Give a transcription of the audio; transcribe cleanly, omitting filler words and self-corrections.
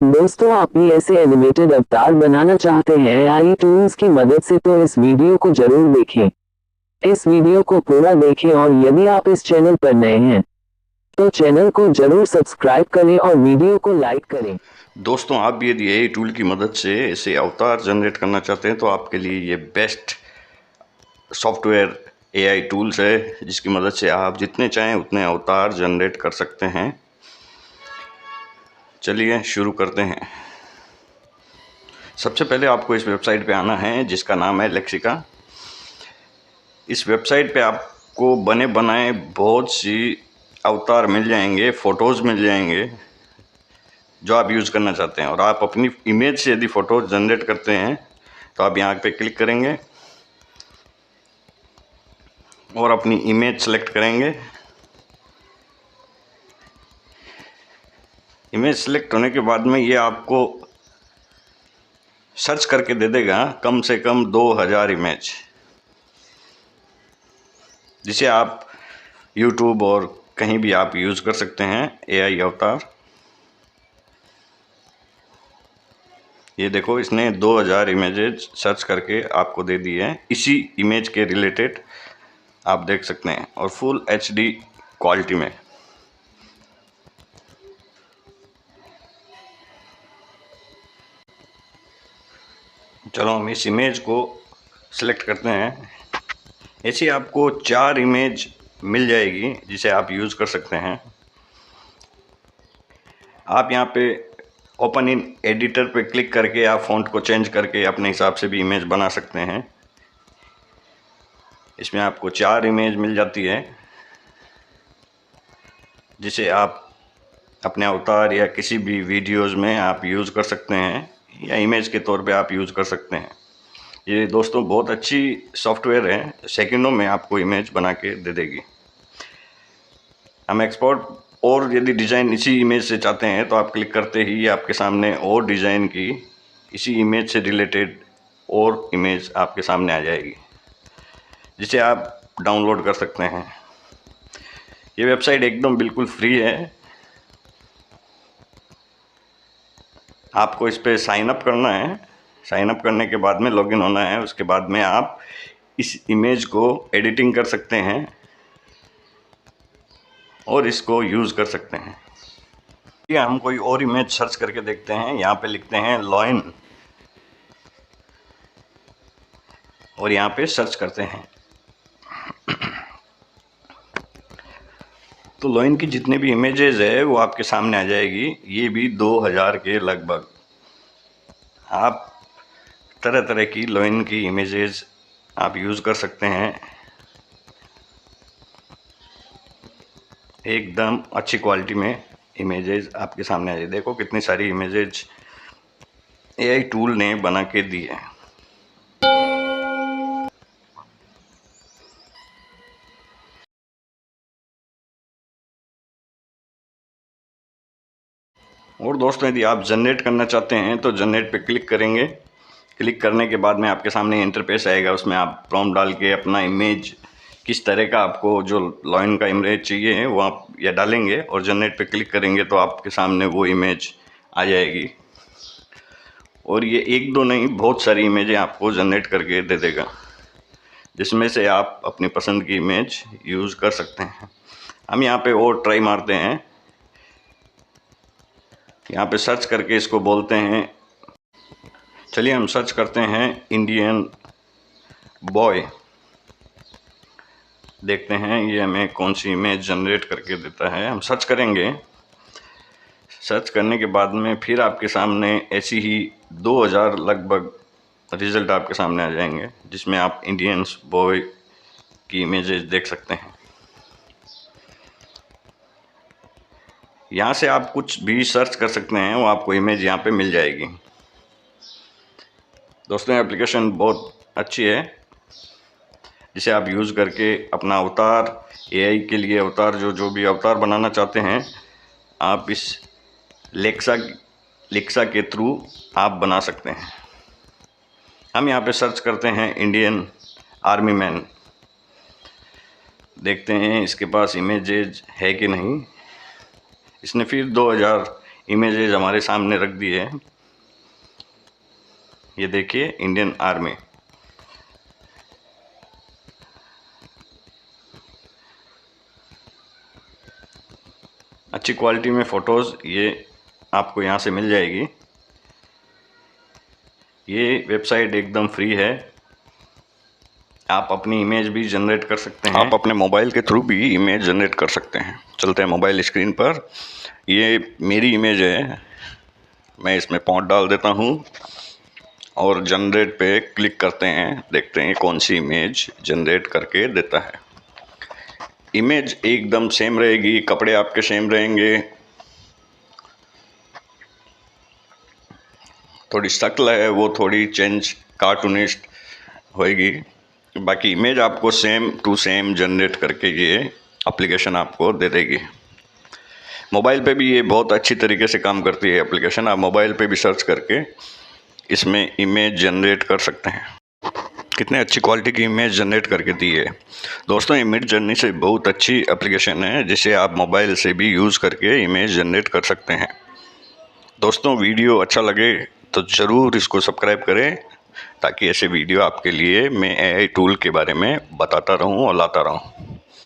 दोस्तों, आप भी ऐसे एनिमेटेड अवतार बनाना चाहते हैं एआई टूल्स की मदद से तो इस वीडियो को जरूर देखें। इस वीडियो को पूरा देखें और यदि आप इस चैनल पर नए हैं तो चैनल को जरूर सब्सक्राइब करें और वीडियो को लाइक करें। दोस्तों, आप भी यदि एआई टूल की मदद से ऐसे अवतार जनरेट करना चाहते हैं तो आपके लिए ये बेस्ट सॉफ्टवेयर एआई टूल्स है, जिसकी मदद से आप जितने चाहें उतने अवतार जनरेट कर सकते हैं। चलिए शुरू करते हैं। सबसे पहले आपको इस वेबसाइट पे आना है जिसका नाम है लेक्सिका। इस वेबसाइट पे आपको बने बनाए बहुत सी अवतार मिल जाएंगे, फ़ोटोज़ मिल जाएंगे जो आप यूज़ करना चाहते हैं। और आप अपनी इमेज से यदि फ़ोटोज़ जनरेट करते हैं तो आप यहाँ पे क्लिक करेंगे और अपनी इमेज सेलेक्ट करेंगे। इमेज सेलेक्ट होने के बाद में ये आपको सर्च करके दे देगा कम से कम 2000 इमेज, जिसे आप YouTube और कहीं भी आप यूज़ कर सकते हैं एआई अवतार। ये देखो, इसने 2000 इमेजेस सर्च करके आपको दे दी है। इसी इमेज के रिलेटेड आप देख सकते हैं और फुल HD क्वालिटी में। चलो हम इस इमेज को सिलेक्ट करते हैं। ऐसी आपको 4 इमेज मिल जाएगी जिसे आप यूज़ कर सकते हैं। आप यहाँ पे ओपन इन एडिटर पे क्लिक करके आप फ़ॉन्ट को चेंज करके अपने हिसाब से भी इमेज बना सकते हैं। इसमें आपको 4 इमेज मिल जाती है जिसे आप अपने अवतार या किसी भी वीडियोज़ में आप यूज़ कर सकते हैं या इमेज के तौर पे आप यूज़ कर सकते हैं। ये दोस्तों बहुत अच्छी सॉफ्टवेयर है, सेकंडों में आपको इमेज बना के दे देगी। हम एक्सपोर्ट और यदि डिज़ाइन इसी इमेज से चाहते हैं तो आप क्लिक करते ही आपके सामने और डिज़ाइन की इसी इमेज से रिलेटेड और इमेज आपके सामने आ जाएगी, जिसे आप डाउनलोड कर सकते हैं। ये वेबसाइट एकदम बिल्कुल फ्री है। आपको इस पर साइन अप करना है। साइन अप करने के बाद में लॉगिन होना है। उसके बाद में आप इस इमेज को एडिटिंग कर सकते हैं और इसको यूज़ कर सकते हैं। ये हम कोई और इमेज सर्च करके देखते हैं। यहाँ पे लिखते हैं लॉयन और यहाँ पे सर्च करते हैं। तो लॉयन की जितने भी इमेजेस है वो आपके सामने आ जाएगी। ये भी 2000 के लगभग। आप तरह तरह की लॉयन की इमेजेस आप यूज़ कर सकते हैं। एकदम अच्छी क्वालिटी में इमेजेस आपके सामने आ जाए। देखो कितनी सारी इमेजेस एआई टूल ने बना के दी है। और दोस्तों, यदि आप जनरेट करना चाहते हैं तो जनरेट पे क्लिक करेंगे। क्लिक करने के बाद में आपके सामने इंटरफेस आएगा। उसमें आप प्रॉम्प्ट डाल के अपना इमेज किस तरह का आपको जो लॉयन का इमेज चाहिए वो आप या डालेंगे और जनरेट पे क्लिक करेंगे तो आपके सामने वो इमेज आ जाएगी। और ये एक दो नहीं, बहुत सारी इमेजें आपको जनरेट करके दे देगा, जिसमें से आप अपनी पसंद की इमेज यूज़ कर सकते हैं। हम यहाँ पे और ट्राई मारते हैं। यहाँ पे सर्च करके इसको बोलते हैं, चलिए हम सर्च करते हैं इंडियन बॉय। देखते हैं ये हमें कौन सी इमेज जनरेट करके देता है। हम सर्च करेंगे। सर्च करने के बाद में फिर आपके सामने ऐसी ही 2000 लगभग रिज़ल्ट आपके सामने आ जाएंगे, जिसमें आप इंडियंस बॉय की इमेजेस देख सकते हैं। यहाँ से आप कुछ भी सर्च कर सकते हैं, वो आपको इमेज यहाँ पे मिल जाएगी। दोस्तों, एप्लीकेशन बहुत अच्छी है, जिसे आप यूज़ करके अपना अवतार एआई के लिए अवतार जो भी अवतार बनाना चाहते हैं आप इस लेक्सा के थ्रू आप बना सकते हैं। हम यहाँ पे सर्च करते हैं इंडियन आर्मी मैन। देखते हैं इसके पास इमेजेज है कि नहीं। इसने फिर 2000 इमेजेस हमारे सामने रख दी है। ये देखिए इंडियन आर्मी। अच्छी क्वालिटी में फ़ोटोज़ ये आपको यहाँ से मिल जाएगी। ये वेबसाइट एकदम फ्री है, आप अपनी इमेज भी जनरेट कर सकते हैं। आप अपने मोबाइल के थ्रू भी इमेज जनरेट कर सकते हैं। चलते हैं मोबाइल स्क्रीन पर। ये मेरी इमेज है, मैं इसमें पॉइंट डाल देता हूँ और जनरेट पे क्लिक करते हैं। देखते हैं कौन सी इमेज जनरेट करके देता है। इमेज एकदम सेम रहेगी, कपड़े आपके सेम रहेंगे, थोड़ी शक्ल है वो थोड़ी चेंज कार्टूनिस्ट होएगी, बाकी इमेज आपको सेम टू सेम जनरेट करके ये एप्लीकेशन आपको दे देगी। मोबाइल पे भी ये बहुत अच्छी तरीके से काम करती है एप्लीकेशन। आप मोबाइल पे भी सर्च करके इसमें इमेज जनरेट कर सकते हैं। कितने अच्छी क्वालिटी की इमेज जनरेट करके दी है दोस्तों। ये मिड जर्नी से बहुत अच्छी एप्लीकेशन है जिसे आप मोबाइल से भी यूज़ करके इमेज जनरेट कर सकते हैं। दोस्तों वीडियो अच्छा लगे तो ज़रूर इसको सब्सक्राइब करें, ताकि ऐसे वीडियो आपके लिए मैं AI टूल के बारे में बताता रहूं और लाता रहूं।